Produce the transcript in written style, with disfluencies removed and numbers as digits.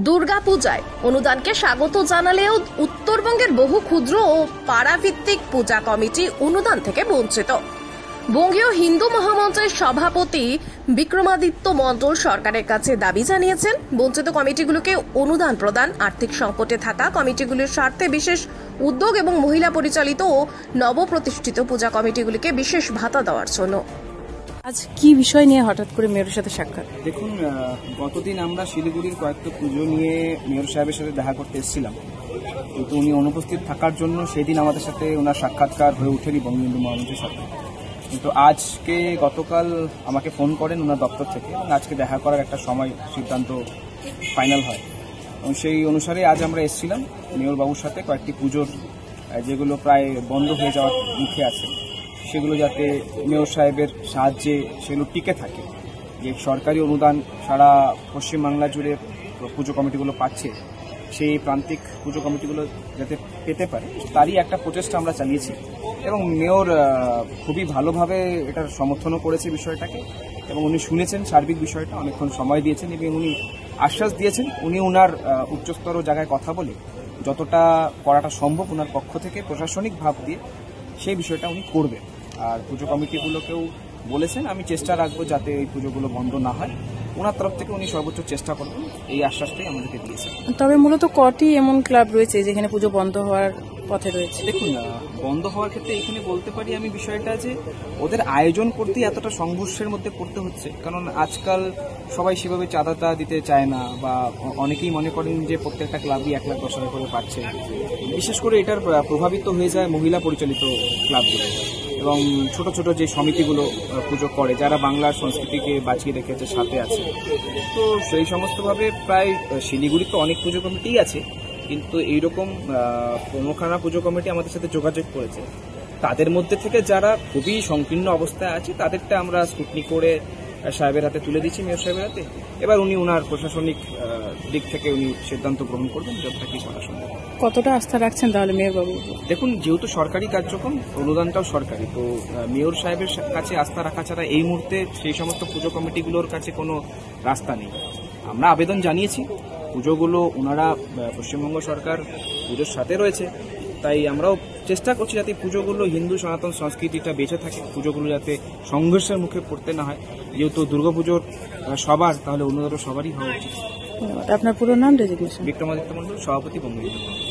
দুর্গাপূজায় অনুদানকে স্বাগত জানালেও উত্তরবঙ্গের বহু ক্ষুদ্র ও পাড়াভিত্তিক পূজা কমিটি অনুদান থেকে বঞ্চিত। বঙ্গীয় হিন্দু মহামঞ্চের সভাপতি বিক্রমাদিত্য মণ্ডল সরকারের কাছে দাবি জানিয়েছেন, বঞ্চিত কমিটিগুলোকে অনুদান প্রদান, আর্থিক সংকটে থাকা কমিটিগুলির স্বার্থে বিশেষ উদ্যোগ এবং মহিলা পরিচালিত ও নবপ্রতিষ্ঠিত পূজা কমিটিগুলিকে বিশেষ ভাতা দেওয়ার জন্য। আজ কি বিষয় নিয়ে হঠাৎ করে মেয়রের সাথে সাক্ষাৎ? দেখুন, গতদিন আমরা শিলিগুড়ির কয়েকটা পুজো নিয়ে মেয়র সাহেবের সাথে দেখা করতে এসেছিলাম, কিন্তু উনি অনুপস্থিত থাকার জন্য সেদিন আমাদের সাথে ওনার সাক্ষাৎকার হয়ে ওঠেনি বঙ্গীয় হিন্দু মহামঞ্চের সাথে। কিন্তু গতকাল আমাকে ফোন করেন ওনার দপ্তর থেকে এবং আজকে দেখা করার একটা সময় সিদ্ধান্ত ফাইনাল হয় এবং সেই অনুসারে আজ আমরা এসেছিলাম মেয়রবাবুর সাথে কয়েকটি পুজোর যেগুলো প্রায় বন্ধ হয়ে যাওয়ার মুখে আছে সেগুলো যাতে মেয়র সাহেবের সাহায্যে সেগুলো টিকে থাকে, যে সরকারি অনুদান সারা পশ্চিমবাংলা জুড়ে পুজো কমিটিগুলো পাচ্ছে, সেই প্রান্তিক পুজো কমিটিগুলো যাতে পেতে পারে তারই একটা প্রচেষ্টা আমরা চালিয়েছি এবং মেয়র খুবই ভালোভাবে এটার সমর্থনও করেছে বিষয়টাকে এবং উনি শুনেছেন সার্বিক বিষয়টা, অনেকক্ষণ সময় দিয়েছেন এবং উনি আশ্বাস দিয়েছেন উনি ওনার উচ্চস্তর জায়গায় কথা বলে যতটা করাটা সম্ভব ওনার পক্ষ থেকে প্রশাসনিক ভাব দিয়ে সেই বিষয়টা উনি করবেন। আর পুজো কমিটিগুলোকেও বলেছেন আমি চেষ্টা রাখবো যাতে এই পুজোগুলো বন্ধ না হয়, ওনার তরফ থেকে উনি সর্বোচ্চ চেষ্টা করবেন, এই আশ্বাসটাই আমাদেরকে দিয়েছেন। তবে মূলত কটি এমন ক্লাব রয়েছে যেখানে পুজো বন্ধ হওয়ার পথে রয়েছে? দেখুন, বন্ধ হওয়ার ক্ষেত্রে এখানে বলতে পারি আমি বিষয়টা যে ওদের আয়োজন করতেই এতটা সংঘর্ষের মধ্যে পড়তে হচ্ছে, কারণ আজকাল সবাই সেভাবে চাঁদাটা দিতে চায় না বা অনেকেই মনে করেন যে প্রত্যেকটা ক্লাবই 1,10,000 করে পাচ্ছে। বিশেষ করে এটার প্রভাবিত হয়ে যায় মহিলা পরিচালিত ক্লাবগুলো এবং ছোট ছোট যে সমিতিগুলো পুজো করে যারা বাংলার সংস্কৃতিকে বাঁচিয়ে রেখেছে সাথে আছে। তো সেই সমস্তভাবে প্রায় শিলিগুড়িতে অনেক পুজো কমিটিই আছে, কিন্তু এইরকম প্রমুখানা পুজো কমিটি আমাদের সাথে যোগাযোগ করেছে, তাদের মধ্যে থেকে যারা খুবই সংকীর্ণ অবস্থায় আছে তাদেরটা আমরা স্কুটনি করে সাহেবের হাতে তুলে দিচ্ছি, মেয়র সাহেবের হাতে। এবার উনি ওনার প্রশাসনিক দিক থেকে উনি সিদ্ধান্ত গ্রহণ করবেন যতটা কি করা সম্ভব। কতটা আস্থা রাখছেন তাহলে মেয়রবাবু? দেখুন, যেহেতু সরকারি কার্যক্রম অনুদানটাও সরকারি, তো মেয়র সাহেবের কাছে আস্থা রাখা ছাড়া এই মুহূর্তে সেই সমস্ত পুজো কমিটিগুলোর কাছে কোনো রাস্তা নেই। আমরা আবেদন জানিয়েছি, পুজোগুলো ওনারা পশ্চিমবঙ্গ সরকার পুজোর সাথে রয়েছে, তাই আমরাও চেষ্টা করছি যাতে পুজোগুলো হিন্দু সনাতন সংস্কৃতিটা বেঁচে থাকে, পুজোগুলো যাতে সংঘর্ষের মুখে পড়তে না হয়। যেহেতু দুর্গাপুজোর সবার, তাহলে অন্যদেরও সবারই হওয়া উচিত। আপনার পুরো নাম? রেজিগনেশন? বিক্রমাদিত্য মণ্ডল, সভাপতি, বঙ্গীয় হিন্দু মহামঞ্চ।